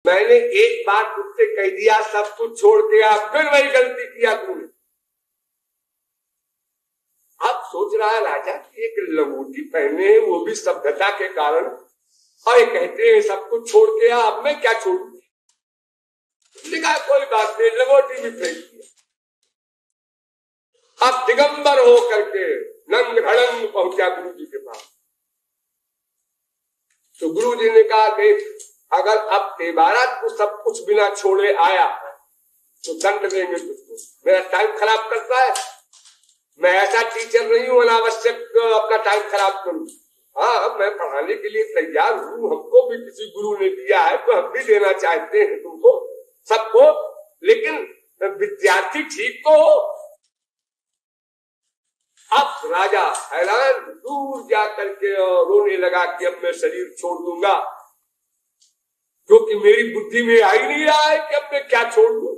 मैंने एक बार तुझसे कह दिया सब कुछ छोड़ के आ, फिर वही गलती किया तूने। अब सोच रहा है राजा कि एक लंगोटी पहने, वो भी सभ्यता के कारण, और ये कहते हैं सब कुछ छोड़ के आ, अब मैं क्या छोड़ू? लिखा कोई बात नहीं, लंगोटी भी फेंक दिया। अब दिगंबर हो करके नंग धड़ंग पहुंचा गुरु जी के पास। तो गुरु जी ने कहा देख, अगर अब तेबारा तू सब कुछ बिना छोड़े आया तो दंड देंगे तुझको। मेरा टाइम खराब करता है, मैं ऐसा टीचर नहीं हूं अनावश्यक अपना टाइम खराब करूं। हाँ, मैं पढ़ाने के लिए तैयार हूं, हमको भी किसी गुरु ने दिया है तो हम भी देना चाहते हैं तुमको सबको, लेकिन विद्यार्थी ठीक तो हो। अब राजा हैरान, दूर जा करके रोने लगा कि अब मैं शरीर छोड़ दूंगा, क्योंकि मेरी बुद्धि में आ ही नहीं रहा है कि अब मैं क्या छोड़ दूं।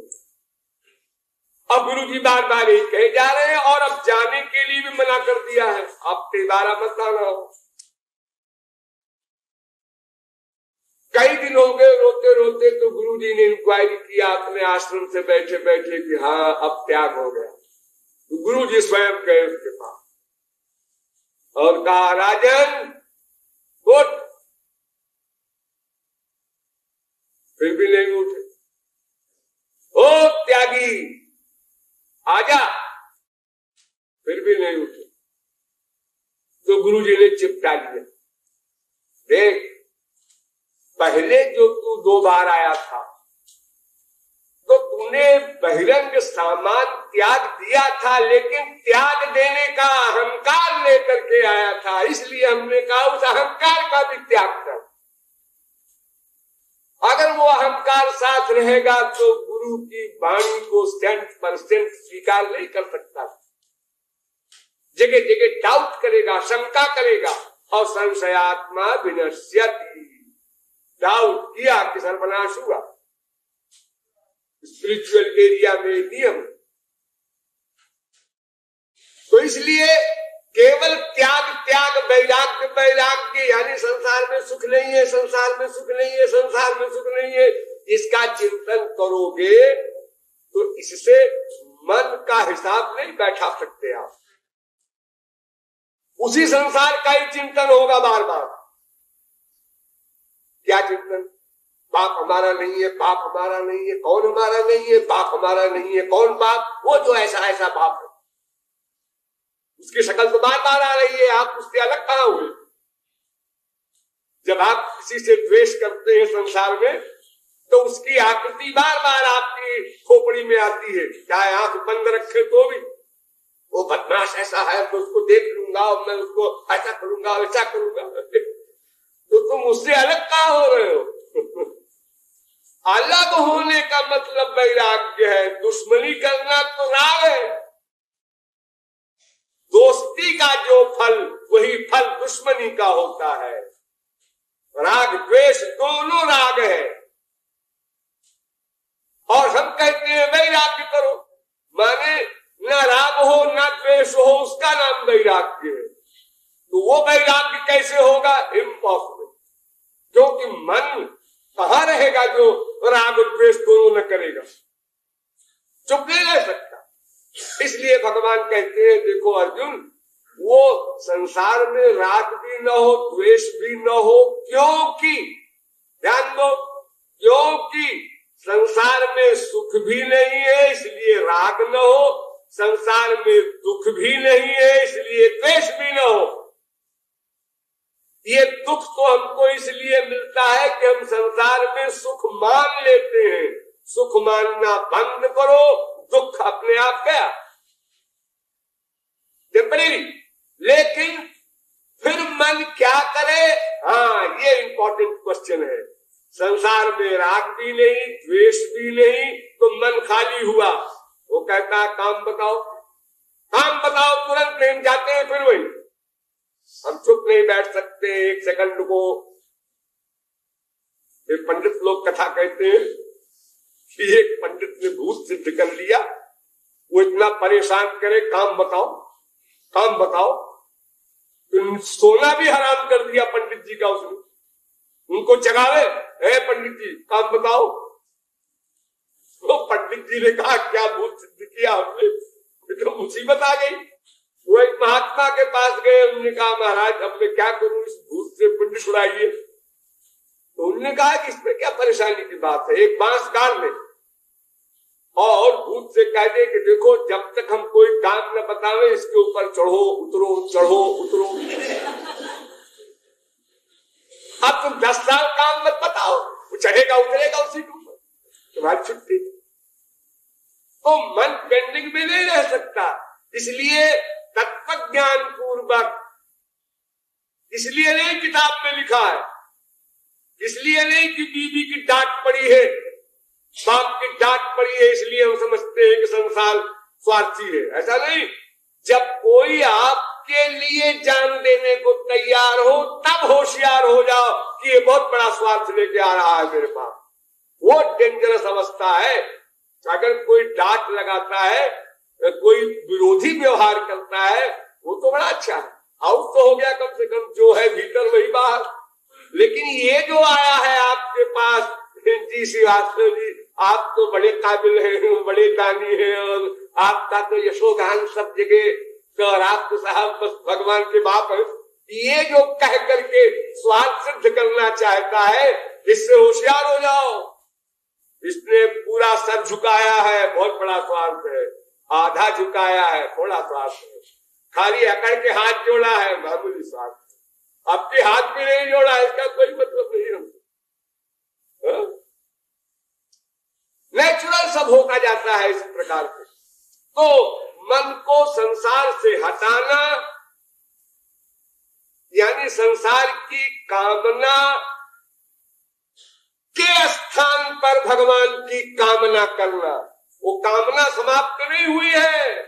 अब गुरु जी बार बार यही कहे जा रहे हैं और अब जाने के लिए भी मना कर दिया है, अब तेबारा मत आना हो। कई दिन हो गए रोते रोते, तो गुरु जी ने इंक्वायरी किया अपने आश्रम से बैठे बैठे कि हाँ अब त्याग हो गया। तो गुरु जी स्वयं गए उसके पास और कहा राजन उठ, फिर भी नहीं उठे। ओ त्यागी आजा, फिर भी नहीं उठे। तो गुरु जी ने चिपटा लिया, देख पहले जो तू 2 बार आया था तो तूने बहिरंग सामान त्याग दिया था, लेकिन त्याग देने का अहंकार लेकर के आया था, इसलिए हमने कहा उस अहंकार का भी त्याग कर। अगर वो अहंकार साथ रहेगा तो गुरु की वाणी को 100% स्वीकार नहीं कर सकता, जगह जगह डाउट करेगा, शंका करेगा। और संशयात्मा विनश्यति, डाउट किया कि सर्वनाश हुआ। स्पिरिचुअल एरिया में नियम। तो इसलिए केवल त्याग त्याग, वैराग्य वैराग्य, यानी संसार में सुख नहीं है, संसार में सुख नहीं है, संसार में सुख नहीं है, इसका चिंतन करोगे तो इससे मन का हिसाब नहीं बैठा सकते आप। उसी संसार का ही चिंतन होगा बार बार। क्या चिंतन? बाप हमारा नहीं है, बाप हमारा नहीं है, कौन हमारा नहीं है, बाप हमारा नहीं है, कौन बाप? वो जो ऐसा ऐसा बाप है, उसकी शक्ल तो बार बार आ रही है, आप उससे अलग कहां हुए? जब आप किसी से द्वेष करते हैं संसार में, तो उसकी आकृति बार बार आपकी खोपड़ी में आती है, चाहे आंख बंद रखे तो भी। वो बदमाश ऐसा है, मैं उसको देख लूंगा और मैं उसको ऐसा करूंगा वैसा करूंगा। तो तुम उससे अलग कहां हो रहे हो? अलग होने का मतलब वैराग्य है। दुश्मनी करना तो राग है। दोस्ती का जो फल, वही फल दुश्मनी का होता है। राग द्वेष दोनों राग है। और हम कहते हैं वैराग्य करो, माने न राग हो न द्वेष हो, उसका नाम वैराग्य है। तो वो वैराग्य कैसे होगा? इम्पॉसिबल। क्योंकि मन कहां रहेगा जो राग और द्वेष दोनों न करेगा? चुप नहीं रह सकता। इसलिए भगवान कहते हैं, देखो अर्जुन, वो संसार में राग भी न हो, द्वेष भी न हो, क्योंकि ध्यान दो, क्योंकि संसार में सुख भी नहीं है इसलिए राग न हो, संसार में दुख भी नहीं है इसलिए द्वेष भी न हो। ये दुख तो हमको इसलिए मिलता है कि हम संसार में सुख मान लेते हैं। सुख मानना बंद करो, दुख अपने आप गया, टेम्परेरी। लेकिन फिर मन क्या करे? हाँ, ये इंपॉर्टेंट क्वेश्चन है। संसार में राग भी नहीं, द्वेष भी नहीं, तो मन खाली हुआ। वो कहता है काम बताओ, काम बताओ, तुरंत प्रेम जाते हैं फिर वही। हम चुप नहीं बैठ सकते एक सेकंड को। एक पंडित लोग कथा कहते हैं कि एक पंडित ने भूत सिद्ध कर लिया। वो इतना परेशान करे, काम बताओ काम बताओ, तो सोना भी हराम कर दिया पंडित जी का उसने। उनको जगावे, ए पंडित जी काम बताओ। तो पंडित जी ने कहा क्या भूत सिद्ध किया हमने, तो मुसीबत आ गई। वो एक महात्मा के पास गए, उन्होंने कहा महाराज अब मैं क्या करूं, इस भूत से पिंड छुड़ाइए। तो उन्होंने कहा कि इसमें क्या परेशानी की बात है, एक बांस गाड़ ले और भूत से कह दे कि देखो जब तक हम कोई काम न बतावे इसके ऊपर चढ़ो उतरो चढ़ो उतरो। अब तुम 10 साल काम मत बताओ, वो चढ़ेगा उतरेगा उसी के ऊपर, तुम्हारी छुट्टी। तो मन पेंडिंग में नहीं रह सकता, इसलिए तत्व ज्ञान पूर्वक, इसलिए नहीं किताब में लिखा है, इसलिए नहीं कि बीबी की डांट पड़ी है, बाप की डांट पड़ी है इसलिए हम समझते हैं कि संसार स्वार्थी है, ऐसा नहीं। जब कोई आपके लिए जान देने को तैयार हो तब होशियार हो जाओ कि ये बहुत बड़ा स्वार्थ लेके आ रहा है मेरे पास। वो डेंजरस अवस्था है। अगर कोई डांट लगाता है, कोई विरोधी व्यवहार करता है, वो तो बड़ा अच्छा है, आउट तो हो गया कम से कम, जो है भीतर वही बाहर। लेकिन ये जो आया है आपके पास, जी श्रीवास्तव जी आप तो बड़े काबिल हैं, बड़े दानी हैं और आपका तो यशोगान सब जगह और आप तो साहब बस भगवान के बाप हैं, ये जो कह करके स्वार्थ सिद्ध करना चाहता है, इससे होशियार हो जाओ। इसने पूरा सर झुकाया है, बहुत बड़ा स्वार्थ है, आधा झुकाया है, थोड़ा स्वार्थ है, खाली अकड़ के हाथ जोड़ा है, मामूली स्वार्थ। आपके हाथ भी नहीं जोड़ा, इसका कोई मतलब नहीं है। नेचुरल सब होता जाता है इस प्रकार से। तो मन को संसार से हटाना यानी संसार की कामना के स्थान पर भगवान की कामना करना। वो कामना समाप्त नहीं हुई है,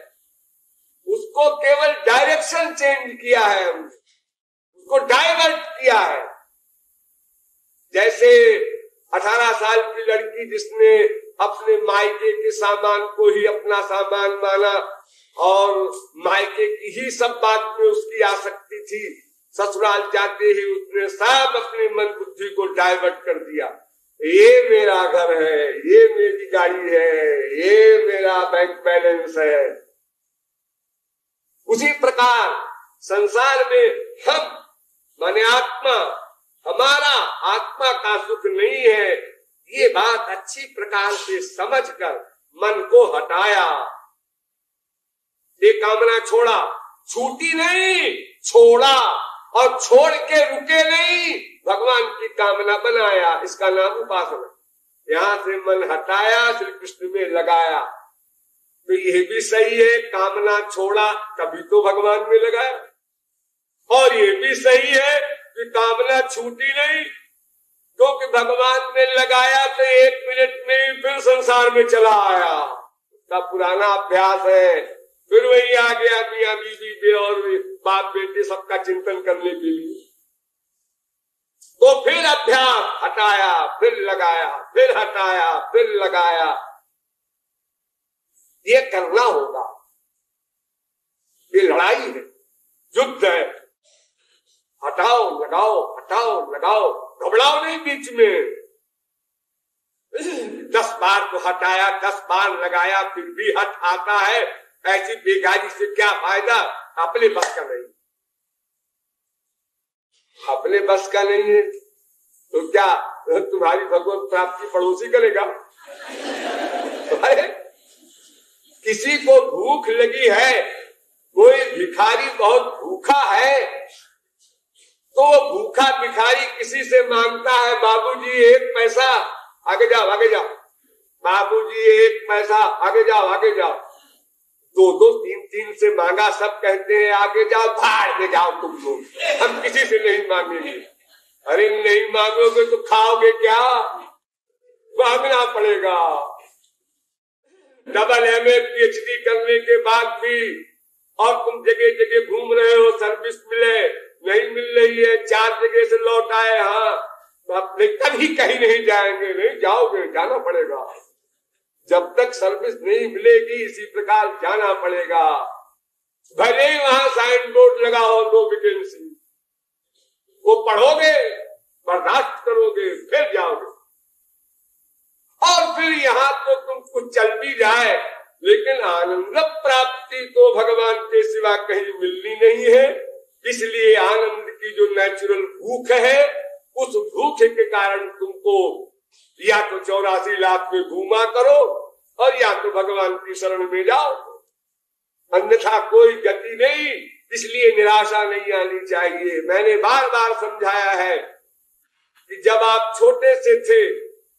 उसको केवल डायरेक्शन चेंज किया है हमने, उसको डाइवर्ट किया है। जैसे 18 साल की लड़की जिसने अपने मायके के सामान को ही अपना सामान माना और मायके की ही सब बात में उसकी आसक्ति थी, ससुराल जाते ही उसने सब अपनी मन बुद्धि को डाइवर्ट कर दिया। ये मेरा घर है, ये मेरी गाड़ी है, ये मेरा बैंक बैलेंस है। उसी प्रकार संसार में हम माने आत्मा, हमारा आत्मा का सुख नहीं है, ये बात अच्छी प्रकार से समझकर मन को हटाया। ये कामना छोड़ा, छूटी नहीं, छोड़ा और छोड़ के रुके नहीं, भगवान की कामना बनाया, इसका नाम उपासना। यहां से मन हटाया, श्री कृष्ण में लगाया। तो ये भी सही है, कामना छोड़ा कभी तो भगवान में लगाया, और ये भी सही है कि कामना छूटी नहीं, क्योंकि भगवान में लगाया तो 1 मिनट में ही फिर संसार में चला आया। उसका पुराना अभ्यास है, फिर वही आ गया मियां बीवी और बाप बेटे सबका चिंतन करने के लिए। तो फिर अभ्यास, हटाया फिर लगाया, फिर हटाया फिर लगाया, ये करना होगा। ये लड़ाई है, युद्ध है। हटाओ लगाओ, हटाओ लगाओ, घबराओ नहीं बीच में। 10 बार तो हटाया, 10 बार लगाया, फिर भी हट आता है, ऐसी बेगारी से क्या फायदा? अपने बस का नहीं, अपने बस का नहीं है तो क्या तुम्हारी भगवत प्राप्ति पड़ोसी करेगा? अरे किसी को भूख लगी है, कोई भिखारी बहुत भूखा है, तो वो भूखा भिखारी किसी से मांगता है, बाबूजी 1 पैसा, आगे जाओ आगे जाओ, बाबूजी 1 पैसा, आगे जाओ आगे जाओ। 2-2, 3-3 से मांगा, सब कहते हैं आगे जाओ, भाड़ में जाओ तुम लोग, हम किसी से नहीं मांगेंगे। अरे नहीं मांगोगे तो खाओगे क्या? मांगना पड़ेगा। डबल MA PhD करने के बाद भी और तुम जगह जगह घूम रहे हो, सर्विस मिले नहीं मिल रही है, 4 जगह से लौट आए, हाँ तो अपने कभी कहीं नहीं जाएंगे, नहीं जाओगे, जाना पड़ेगा। जब तक सर्विस नहीं मिलेगी इसी प्रकार जाना पड़ेगा। भले ही वहां साइन बोर्ड लगा हो, नो वैकेंसी, वो पढ़ोगे बर्दाश्त करोगे फिर जाओगे। और फिर यहाँ तो तुम कुछ चल भी जाए, लेकिन आनंद प्राप्ति तो भगवान के सिवा कहीं मिलनी नहीं है। इसलिए आनंद की जो नेचुरल भूख है, उस भूख के कारण तुमको या तो 84 लाख में घूमा करो और या तो भगवान की शरण में जाओ, अन्यथा कोई गति नहीं। इसलिए निराशा नहीं आनी चाहिए। मैंने बार बार समझाया है कि जब आप छोटे से थे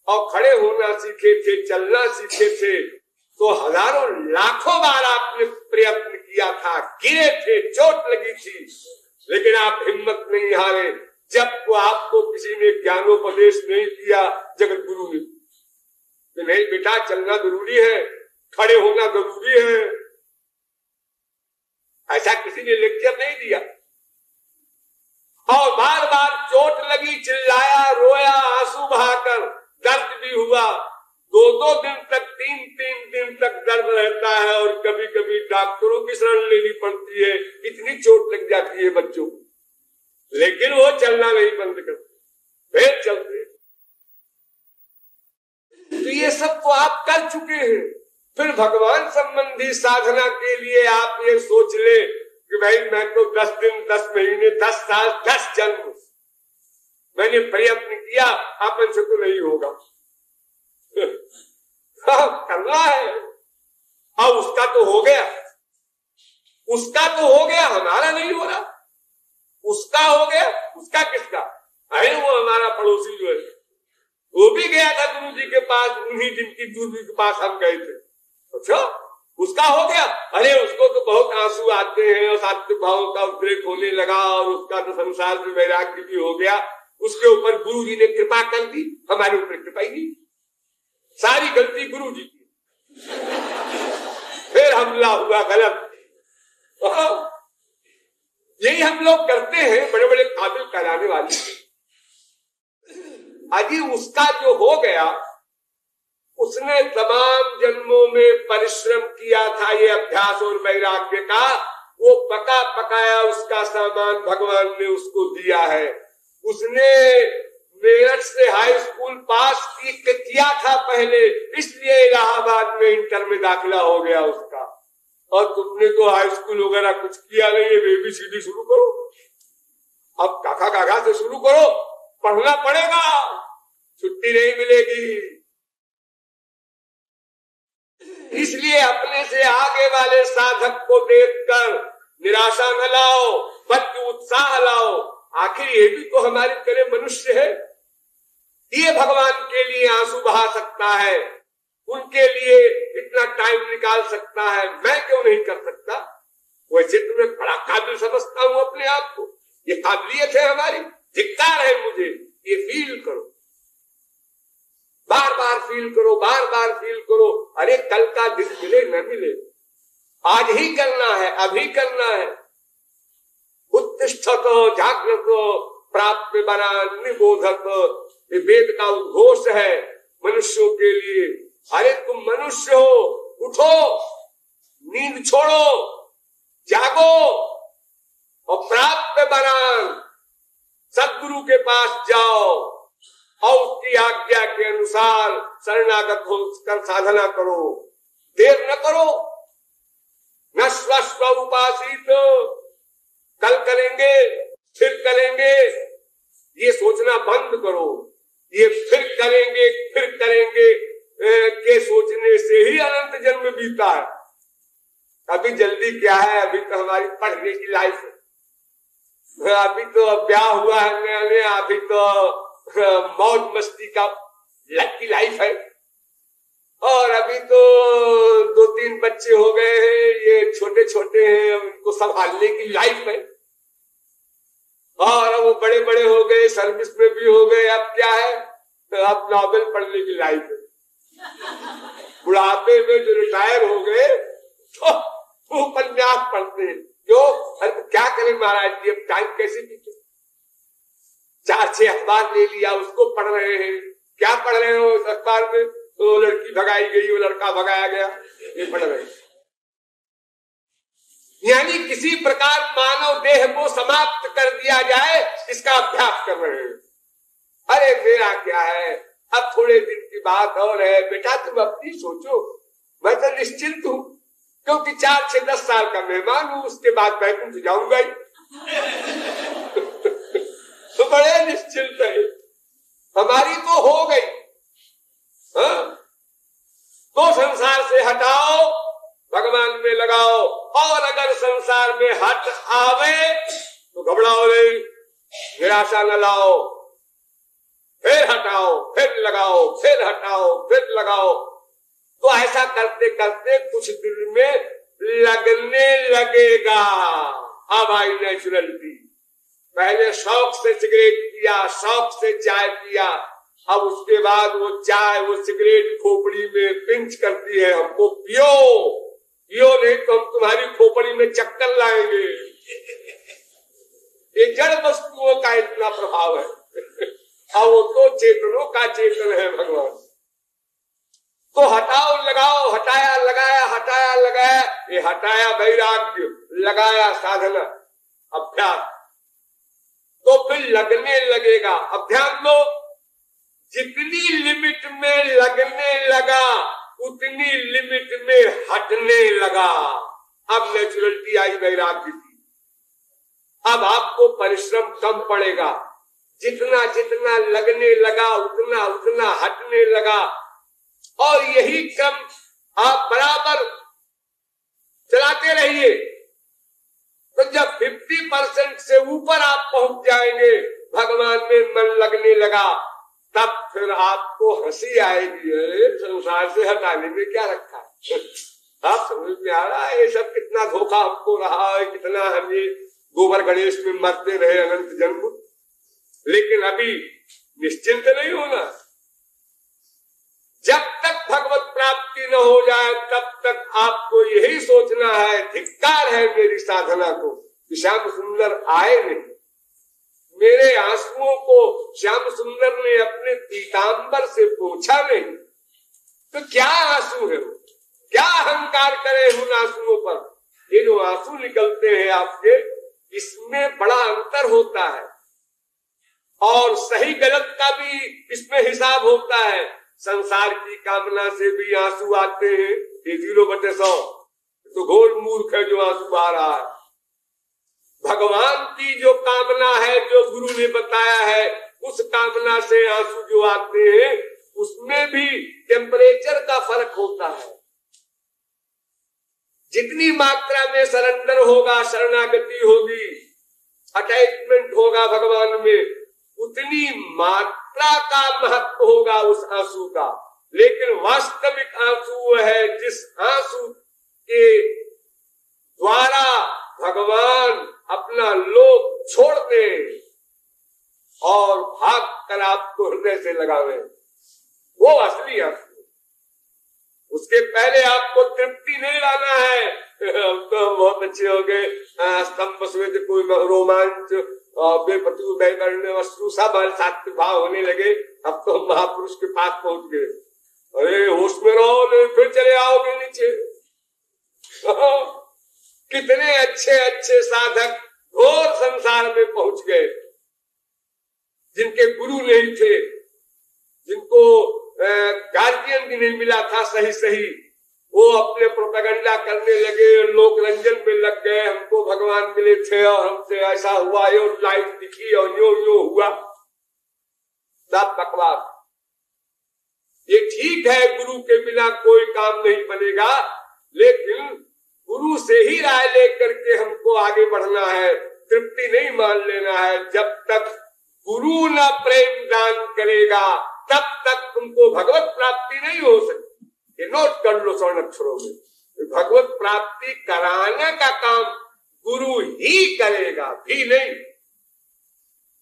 और खड़े होना सीखे थे, चलना सीखे थे, तो हजारों लाखों बार आपने प्रयत्न किया था, गिरे थे, चोट लगी थी, लेकिन आप हिम्मत नहीं हारे। जब को आपको किसी ने ज्ञानोपदेश नहीं किया, जगत गुरु ने, नहीं बेटा चलना जरूरी है, खड़े होना जरूरी है, ऐसा किसी ने लेक्चर नहीं दिया। और बार बार चोट लगी, चिल्लाया, रोया, आंसू बहाकर, दर्द भी हुआ, 2-2 दिन तक, 3-3 दिन तक दर्द रहता है और कभी कभी डॉक्टरों की शरण लेनी पड़ती है, इतनी चोट लग जाती है बच्चों को, लेकिन वो चलना नहीं बंद करते, फिर चलते। तो ये सब तो आप कर चुके हैं। फिर भगवान संबंधी साधना के लिए आप ये सोच ले कि भाई मैं तो 10 दिन, 10 महीने, 10 साल, 10 जन्म मैंने प्रयत्न किया, अपन से तो नहीं होगा। करना है, और उसका तो हो गया, उसका तो हो गया, हमारा नहीं हो रहा। उसका हो गया, उसका किसका? अरे वो हमारा पड़ोसी जो है, वो भी गया था गुरु जी के पास, उन्हीं दिन की दूरबीन के पास हम गए थे। अच्छा, उसका हो गया। अरे उसको तो बहुत आंसू आते हैं और सात्विक भाव का उद्रेक होने लगा और उसका तो संसार में वैराग्य भी हो गया। उसके ऊपर गुरु जी ने कृपा कर दी, हमारे ऊपर कृपा ही नहीं, सारी गलती गुरु जी की। फिर हमला हुआ गलत। यही हम लोग करते हैं, बड़े बड़े काबिल कराने वाले। अजी उसका जो हो गया, उसने तमाम जन्मों में परिश्रम किया था ये अभ्यास और वैराग्य का, वो पका पकाया उसका सामान भगवान ने उसको दिया है। उसने मेरठ से हाई स्कूल पास किया था पहले, इसलिए इलाहाबाद में इंटर में दाखिला हो गया उसका। और तुमने तो हाई स्कूल वगैरह कुछ किया नहीं है, ABCD शुरू करो, अब काका काका से शुरू करो, पढ़ना पड़ेगा, छुट्टी नहीं मिलेगी। इसलिए अपने से आगे वाले साधक को देखकर निराशा न लाओ, बल्कि उत्साह लाओ। आखिर ये भी तो हमारी तरह मनुष्य है, ये भगवान के लिए आंसू बहा सकता है, उनके लिए इतना टाइम निकाल सकता है, मैं क्यों नहीं कर सकता? वैसे तुम्हें बड़ा काबिल समझता हूं अपने आप को, ये काबिलियत है हमारी, धिक्कार है मुझे। ये फील करो, बार बार फील करो, बार बार फील करो। अरे कल का दिन मिले न मिले, आज ही करना है, अभी करना है। उत्तिष्ठत जागृत प्राप्त बना निबोधक, ये वेद का उद्घोष है मनुष्यों के लिए। अरे तुम मनुष्य हो, उठो, नींद छोड़ो, जागो और प्राप्त बनान, सदगुरु के पास जाओ और उसकी आज्ञा के अनुसार शरणागत होकर साधना करो। देर न करो, न स्वस्व उपासित, कल करेंगे फिर करेंगे, ये सोचना बंद करो। ये फिर करेंगे के सोचने से ही अनंत जन्म बीता है। अभी जल्दी क्या है, अभी तो हमारी पढ़ने की लाइफ है, अभी तो ब्याह हुआ है नया नया, अभी तो मौज मस्ती का लकी लाइफ है, और अभी तो 2-3 बच्चे हो गए हैं, ये छोटे छोटे हैं, उनको संभालने की लाइफ है। और वो बड़े बड़े हो गए, सर्विस में भी हो गए, अब क्या है, तो अब नॉवेल पढ़ने की लाइफ है। बुढ़ापे में जो रिटायर हो गए तो उपन्यास पढ़ते हैं। क्यों? अरे क्या करें महाराज जी, अब टाइम कैसे बीते? 4-6 अखबार ले लिया, उसको पढ़ रहे हैं। क्या पढ़ रहे हो उस अखबार में? तो लड़की भगाई गई, वो लड़का भगाया गया, ये पढ़ रहे हैं। यानी किसी प्रकार मानव देह को समाप्त कर दिया जाए, इसका अभ्यास कर रहे हैं। अरे मेरा क्या है, अब थोड़े दिन की बात और है, बेटा तुम अपनी सोचो, मैं तो निश्चिंत हूँ, क्योंकि 4 से 10 साल का मेहमान हूँ, उसके बाद बैकुंठ जाऊंगा ही। तो बड़े निश्चिंत है, हमारी तो हो गई। हाँ? तो संसार से हटाओ, भगवान में लगाओ, और अगर संसार में हट आवे तो घबराओ नहीं, निराशा न लाओ, फिर हटाओ, फिर लगाओ, फिर हटाओ, फिर लगाओ। तो ऐसा करते करते कुछ दिन में लगने लगेगा। अब आई नेचुरलिटी। पहले शौक से सिगरेट पिया, शौक से चाय पिया, अब उसके बाद वो चाय, वो सिगरेट खोपड़ी में पिंच करती है, हमको पियो, पियो नहीं तो हम तुम्हारी खोपड़ी में चक्कर लाएंगे। ये जड़ वस्तुओं का इतना प्रभाव है। अब वो तो चेतनों का चेतन है भगवान। तो हटाओ लगाओ, हटाया लगाया, हटाया लगाया, ये हटाया वैराग्य, लगाया साधना, अभ्यास, तो फिर लगने लगेगा। अब ध्यान दो, जितनी लिमिट में लगने लगा उतनी लिमिट में हटने लगा। अब नेचुरलिटी आई वैराग्य की। अब आपको परिश्रम कम पड़ेगा, जितना जितना लगने लगा उतना उतना हटने लगा। और यही क्रम आप बराबर चलाते रहिए, तो जब 50% से ऊपर आप पहुंच जाएंगे, भगवान में मन लगने लगा, तब फिर आपको हंसी आएगी, अरे संसार से हटाने में क्या रखा है। आप समझ में आ रहा है ये सब कितना धोखा हमको रहा है, कितना हम ये गोबर गणेश में मरते रहे अनंत जन्म। लेकिन अभी निश्चिंत नहीं होना। जब तक भगवत प्राप्ति न हो जाए तब तक आपको यही सोचना है, धिक्कार है मेरी साधना को, श्याम सुंदर आए नहीं। मेरे आंसुओं को श्याम सुंदर ने अपने पीतांबर से पोंछा नहीं। तो क्या आंसू है वो, क्या अहंकार करे उन आंसुओं पर। ये जो आंसू निकलते हैं आपके, इसमें बड़ा अंतर होता है, और सही गलत का भी इसमें हिसाब होता है। संसार की कामना से भी आंसू आते हैं, ये 0/100, तो घोर मूर्ख है जो आंसू आ रहा है। भगवान की जो कामना है, जो गुरु ने बताया है, उस कामना से आंसू जो आते हैं, उसमें भी टेम्परेचर का फर्क होता है। जितनी मात्रा में सरेंडर होगा, शरणागति होगी, अटैचमेंट होगा भगवान में, उतनी मात्रा का महत्व होगा उस आंसू का। लेकिन वास्तविक आंसू वो है जिस आंसू के द्वारा भगवान अपना लोक छोड़ दे और भाग कर आपको हृदय से लगावे, वो असली आंसू। उसके पहले आपको तृप्ति नहीं लाना है। तो बहुत अच्छे हो गए, स्तंभ स्वेद कोई रोमांच, बेपतु बैगण्य वस्तु सब सात्विक भाव होने लगे। अब तो महापुरुष के पास पहुंच गए। अरे होश में रहो, नहीं फिर चले आओगे नीचे। कितने अच्छे अच्छे साधक घोर संसार में पहुंच गए, जिनके गुरु नहीं थे, जिनको गार्जियन भी नहीं मिला था सही सही, वो अपने प्रोपेगेंडा करने लगे, लोक रंजन में लग गए। हमको भगवान मिले थे और हमसे ऐसा हुआ, यो लाइट दिखी और यो हुआ। सब बकवास। ये ठीक है, गुरु के बिना कोई काम नहीं बनेगा, लेकिन गुरु से ही राय लेकर के हमको आगे बढ़ना है। तृप्ति नहीं मान लेना है। जब तक गुरु न प्रेम दान करेगा तब तक तुमको भगवत प्राप्ति नहीं हो सकती। ये नोट कर लो स्वर्ण अक्षरों में, भगवत प्राप्ति कराने का काम गुरु ही करेगा, भी नहीं।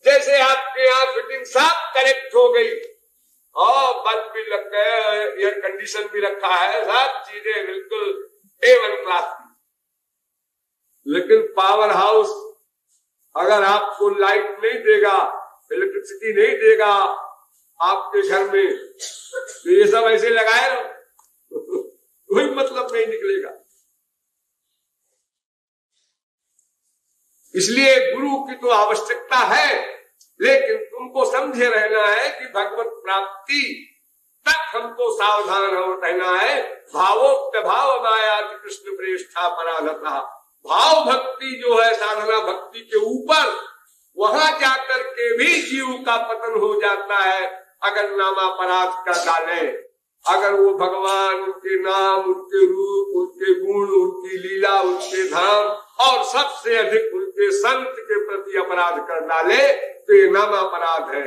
जैसे आपके यहाँ फिटिंग सब करेक्ट हो गई और बल्ब भी लग गए, एयर कंडीशन भी रखा है, सब चीजें बिल्कुल A1 क्लास की, लेकिन पावर हाउस अगर आपको लाइट नहीं देगा, इलेक्ट्रिसिटी नहीं देगा आपके घर में, तो ये सब ऐसे लगाए कोई मतलब नहीं निकलेगा। इसलिए गुरु की तो आवश्यकता है, लेकिन तुमको समझे रहना है कि भगवत प्राप्ति तक हमको सावधान हो रहना है। भावोक्त भाव माया कृष्ण प्रेष्ठा पराधता, भाव भक्ति जो है साधना भक्ति के ऊपर, वहां जाकर के भी जीव का पतन हो जाता है अगर नामापराध कर डाले। अगर वो भगवान, उनके नाम, उनके रूप, उनके गुण, उनकी लीला, उनके धाम और सबसे अधिक उनके संत के प्रति अपराध कर डाले तो ये नामापराध है।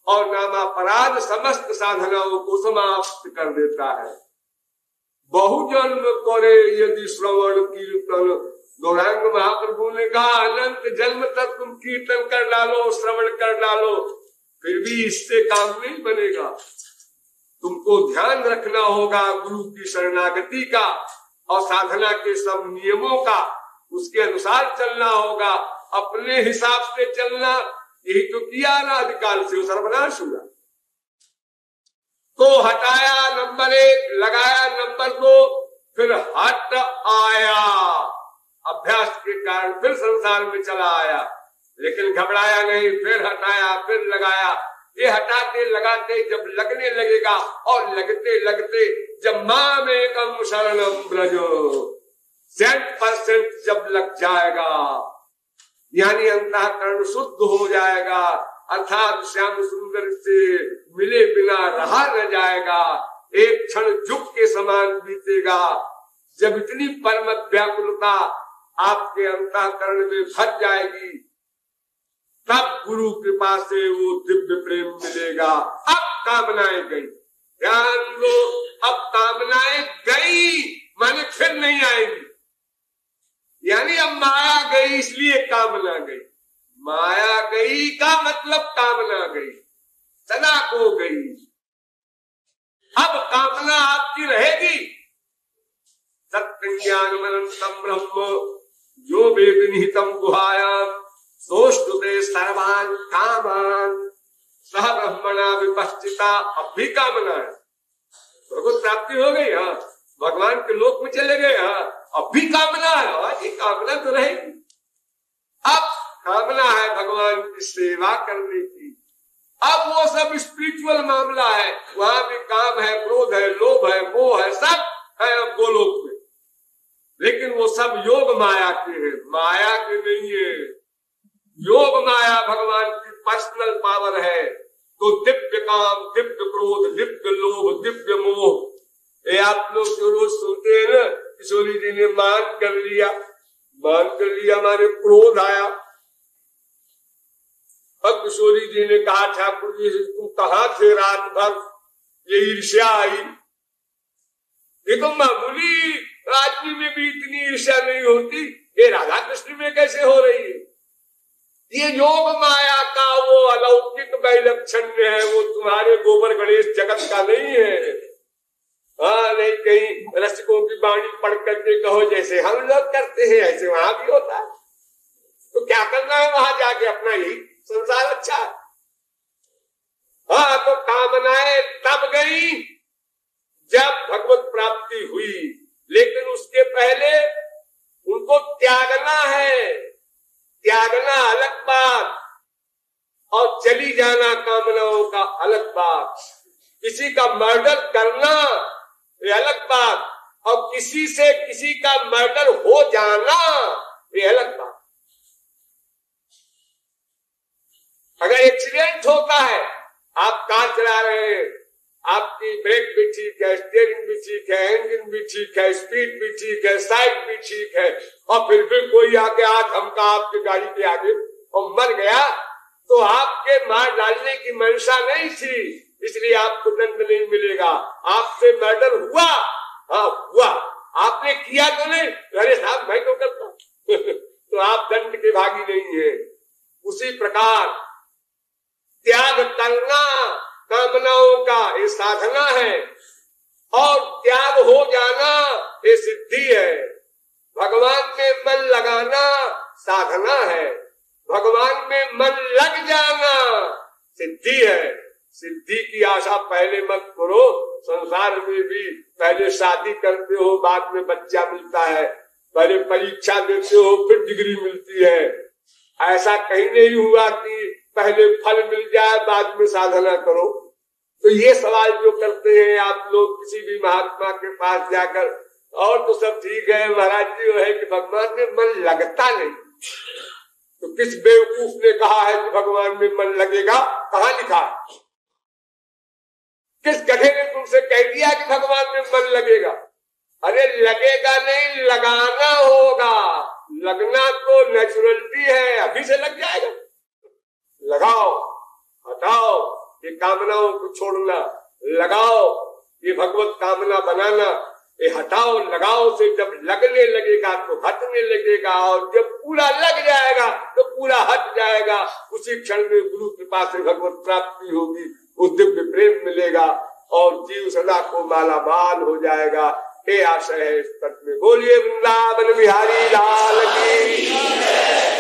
और नामापराध समस्त साधनाओं को समाप्त कर देता है। बहुजन्म करे यदि श्रवण कीर्तन, गौरांग महाप्रभु ने कहा अनंत जन्म तक तुम कीर्तन कर डालो, श्रवण कर डालो, फिर भी इससे काम नहीं बनेगा। तुमको ध्यान रखना होगा गुरु की शरणागति का और साधना के सब नियमों का, उसके अनुसार चलना होगा। अपने हिसाब से चलना, यही तो किया अनादिकाल से, सर्वनाश हुआ। तो हटाया नंबर 1, लगाया नंबर 2, फिर हट आया। अभ्यास के कारण फिर संसार में चला आया, लेकिन घबराया नहीं, फिर हटाया, फिर लगाया। ये हटाते लगाते जब लगने लगेगा और लगते लगते जब मामेकम शरणम ब्रजो 100% जब लग जाएगा, यानी अंतःकरण शुद्ध हो जाएगा, अर्थात श्याम सुंदर से मिले बिना रहा न जाएगा, एक क्षण जुग के समान बीतेगा। जब इतनी परम व्याकुलता आपके अंतःकरण में भर जाएगी, तब गुरु कृपा से वो दिव्य प्रेम मिलेगा। अब कामनाएं गई, ध्यान दो, अब कामनाएं गई माने फिर नहीं आएंगी, यानी अब माया गई इसलिए कामना गई। माया गई का मतलब कामना गई, सदा को गई। अब कामना आपकी रहेगी। सत्यं ज्ञानमनंतं ब्रह्म जो वेद निहितं गुहायां सोष्टुते सर्वान् कामान् सह ब्रह्मणा विपश्चिता। अब भी कामना है, भगवत प्राप्ति हो गई, हाँ, भगवान के लोक में चले गए, हाँ, अब भी कामना है। ये कामना तो रहेगी। अब कामना है भगवान की सेवा करने की। अब वो सब स्पिरिचुअल मामला है, वहां भी काम है, क्रोध है, लोभ है, मोह है, सब है अब गोलोक में, लेकिन वो सब योग माया के हैं, माया के नहीं है। योग माया भगवान की पर्सनल पावर है। तो दिव्य काम, दिव्य क्रोध, दिव्य लोभ, दिव्य मोह, ये आप लोग जो रोज सुनते हैं ना, किशोरी जी ने मान कर लिया, हमारे क्रोध आया। अब किशोरी जी ने कहा ठाकुर जी तुम कहाँ थे रात भर, ये ईर्ष्या आई। ये तो मामूली आदमी में भी इतनी ईर्ष्या नहीं होती, ये राधा कृष्ण में कैसे हो रही है। ये योग माया का वो अलौकिक वैलक्षण्य है, वो तुम्हारे गोबर गणेश जगत का नहीं है। हाँ, नहीं कहीं रसिकों की वाणी पढ़ करके कहो जैसे हम लोग करते हैं ऐसे वहां भी होता है, तो क्या करना है वहां जाके, अपना ही संसार अच्छा है। हाँ, तो कामनाएं तब गई जब भगवत प्राप्ति हुई, लेकिन उसके पहले उनको त्यागना है। त्यागना अलग बात और चली जाना कामनाओं का अलग बात। किसी का मर्डर करना ये अलग बात, और किसी से किसी का मर्डर हो जाना ये अलग बात। अगर एक्सीडेंट होता है, आप कार चला रहे हैं, आपकी ब्रेक भी ठीक है, स्टीयरिंग भी ठीक है, इंजन भी ठीक है, स्पीड भी ठीक है, साइड भी ठीक है, और फिर भी कोई आके हाथ धमका आपकी गाड़ी के आगे और मर गया, तो आपके मार डालने की मंशा नहीं थी, इसलिए आपको दंड नहीं मिलेगा। आपसे मर्डर हुआ, हाँ हुआ, आपने किया तो नहीं, अरे साहब मैं तो करता तो आप दंड के भागी नहीं है। उसी प्रकार त्याग करना कामनाओं का ये साधना है, और त्याग हो जाना ये सिद्धि है। भगवान में मन लगाना साधना है, भगवान में मन लग जाना सिद्धि है। सिद्धि की आशा पहले मत करो। संसार में भी पहले शादी करते हो, बाद में बच्चा मिलता है, पहले परीक्षा देते हो, फिर डिग्री मिलती है। ऐसा कहीं नहीं हुआ कि पहले फल मिल जाए बाद में साधना करो। तो ये सवाल जो करते हैं आप लोग किसी भी महात्मा के पास जाकर, और तो सब ठीक है महाराज जी, वो है कि भगवान में मन लगता नहीं। तो किस बेवकूफ ने कहा है कि भगवान में मन लगेगा? कहाँ लिखा है? किस गधे ने तुमसे कह दिया कि भगवान में मन लगेगा? अरे लगेगा नहीं, लगाना होगा। लगना तो नेचुरलिटी है, अभी से लग जाएगा। लगाओ, हटाओ ये कामनाओं को छोड़ना, लगाओ ये भगवत कामना बनाना, ये हटाओ लगाओ से जब लगने लगेगा तो हटने लगेगा, और जब पूरा लग जाएगा तो पूरा हट जाएगा। उसी क्षण में गुरु कृपा से भगवत प्राप्ति होगी, उस दिव्य प्रेम मिलेगा और जीव सदा को माला माल हो जाएगा। ये आशय है इस तट में। बोलिए वृंदावन बिहारी लाल की।